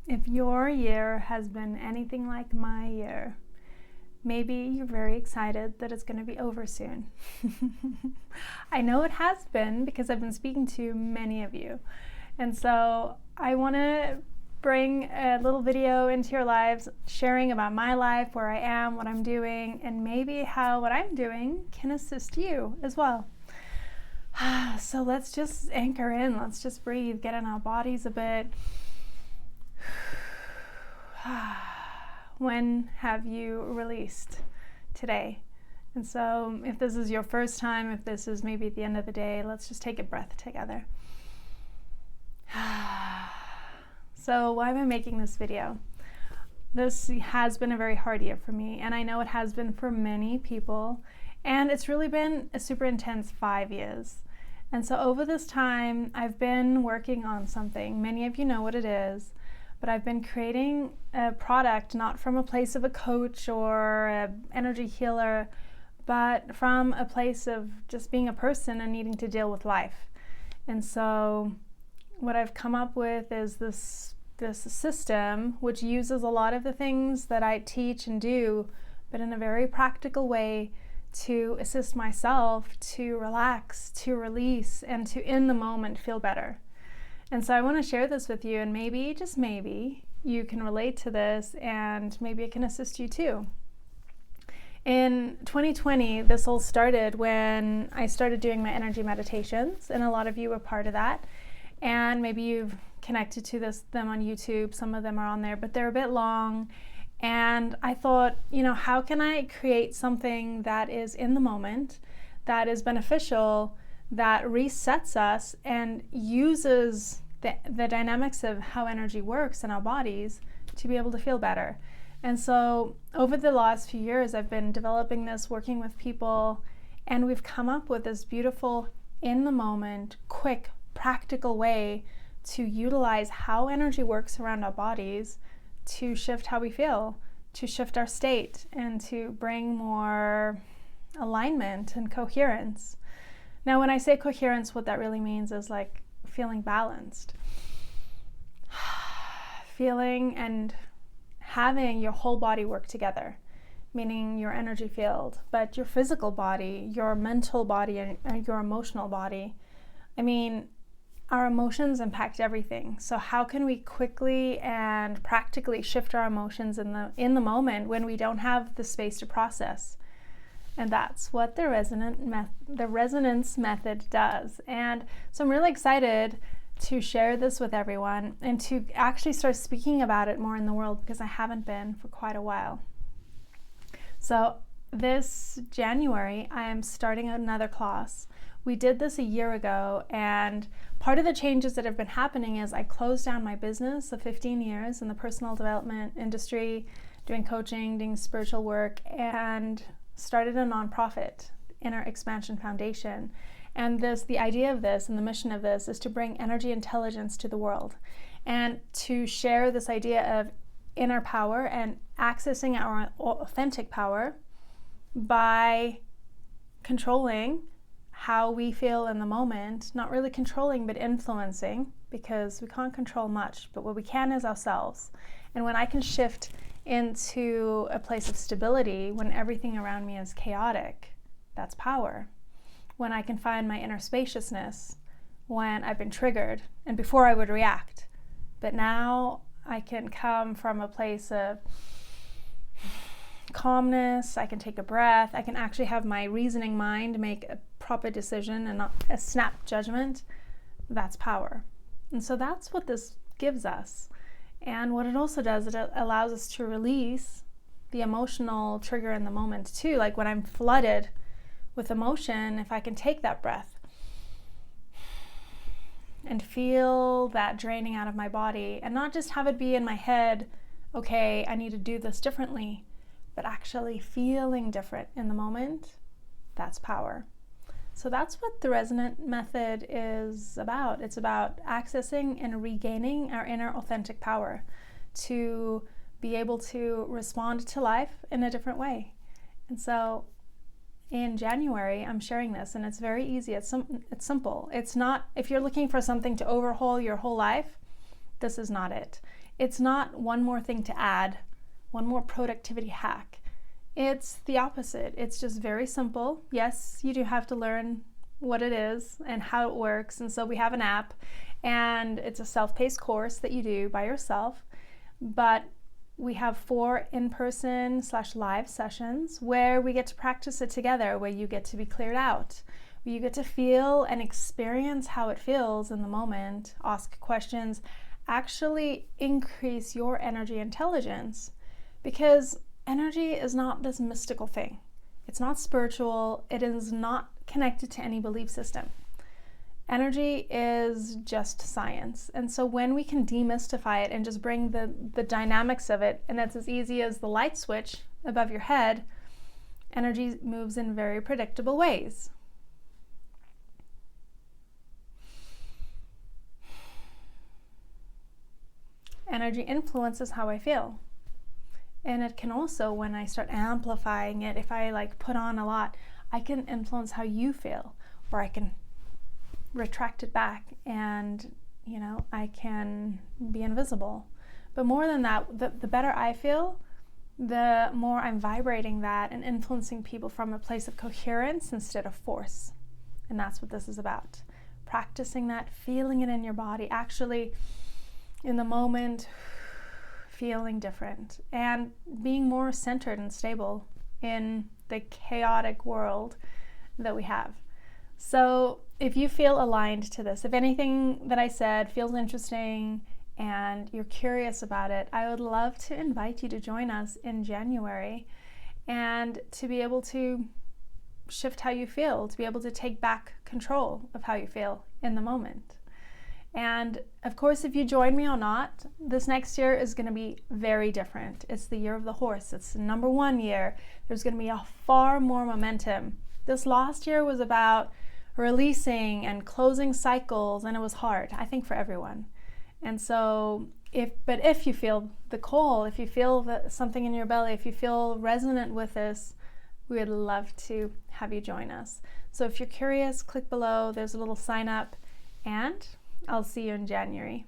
If your year has been anything like my year, maybe you're very excited that it's going to be over soon. I know it has been because I've been speaking to many of you. And so I want to bring a little video into your lives, sharing about my life, where I am, what I'm doing, and maybe how what I'm doing can assist you as well. So let's just anchor in, let's just breathe, get in our bodies a bit. When have you released today? And so if this is your first time, if this is maybe at the end of the day, let's just take a breath together. So why am I making this video? This has been a very hard year for me, and I know it has been for many people, and it's really been a super intense 5 years. And so over this time, I've been working on something. Many of you know what it is, but I've been creating a product not from a place of a coach or an energy healer, but from a place of just being a person and needing to deal with life. And so what I've come up with is this system which uses a lot of the things that I teach and do, but in a very practical way to assist myself to relax, to release, and to in the moment feel better. And so I want to share this with you, and maybe, just maybe, you can relate to this and maybe it can assist you too. In 2020, this all started when I started doing my energy meditations, and a lot of you were part of that. And maybe you've connected to them on YouTube. Some of them are on there, but they're a bit long. And I thought, how can I create something that is in the moment, that is beneficial, that resets us and uses the dynamics of how energy works in our bodies to be able to feel better. And so over the last few years, I've been developing this, working with people, and we've come up with this beautiful, in the moment, quick, practical way to utilize how energy works around our bodies to shift how we feel, to shift our state, and to bring more alignment and coherence. Now, when I say coherence, what that really means is like feeling balanced. Feeling and having your whole body work together, meaning your energy field, but your physical body, your mental body, and your emotional body. I mean, our emotions impact everything. So how can we quickly and practically shift our emotions in the moment when we don't have the space to process? And that's what the resonance method does. And so I'm really excited to share this with everyone and to actually start speaking about it more in the world, because I haven't been for quite a while. So this January, I am starting another class. We did this a year ago, and part of the changes that have been happening is I closed down my business of 15 years in the personal development industry, doing coaching, doing spiritual work, and started a nonprofit, Inner Expansion Foundation. And the idea of this and the mission of this is to bring energy intelligence to the world and to share this idea of inner power and accessing our authentic power by controlling how we feel in the moment, not really controlling, but influencing, because we can't control much, but what we can is ourselves. And when I can shift into a place of stability, when everything around me is chaotic, that's power. When I can find my inner spaciousness, when I've been triggered, and before I would react, but now I can come from a place of calmness, I can take a breath, I can actually have my reasoning mind make a proper decision and not a snap judgment. That's power. And so that's what this gives us. And what it also does, it allows us to release the emotional trigger in the moment too. Like when I'm flooded with emotion, if I can take that breath and feel that draining out of my body and not just have it be in my head, okay, I need to do this differently, but actually feeling different in the moment, that's power. So that's what the resonant method is about. It's about accessing and regaining our inner authentic power to be able to respond to life in a different way. And so in January, I'm sharing this, and it's very easy. It's simple. It's not, if you're looking for something to overhaul your whole life, this is not it. It's not one more thing to add, one more productivity hack. It's the opposite. It's just very simple. Yes, you do have to learn what it is and how it works. And so we have an app, and it's a self-paced course that you do by yourself. But we have 4 in-person / live sessions where we get to practice it together, where you get to be cleared out, where you get to feel and experience how it feels in the moment, ask questions, actually increase your energy intelligence. Because energy is not this mystical thing. It's not spiritual. It is not connected to any belief system. Energy is just science. And so when we can demystify it and just bring the dynamics of it, and that's as easy as the light switch above your head, energy moves in very predictable ways. Energy influences how I feel. And it can also, when I start amplifying it, if I put on a lot, I can influence how you feel, or I can retract it back and, I can be invisible. But more than that, the better I feel, the more I'm vibrating that and influencing people from a place of coherence instead of force. And that's what this is about. Practicing that, feeling it in your body, actually in the moment, feeling different, and being more centered and stable in the chaotic world that we have. So if you feel aligned to this, if anything that I said feels interesting and you're curious about it, I would love to invite you to join us in January and to be able to shift how you feel, to be able to take back control of how you feel in the moment. And of course, if you join me or not, this next year is going to be very different. It's the year of the horse. It's the number 1 year. There's going to be a far more momentum. This last year was about releasing and closing cycles, and it was hard, I think, for everyone. And so if you feel the call, if you feel something in your belly, if you feel resonant with this, we would love to have you join us. So if you're curious, click below. There's a little sign up, and I'll see you in January.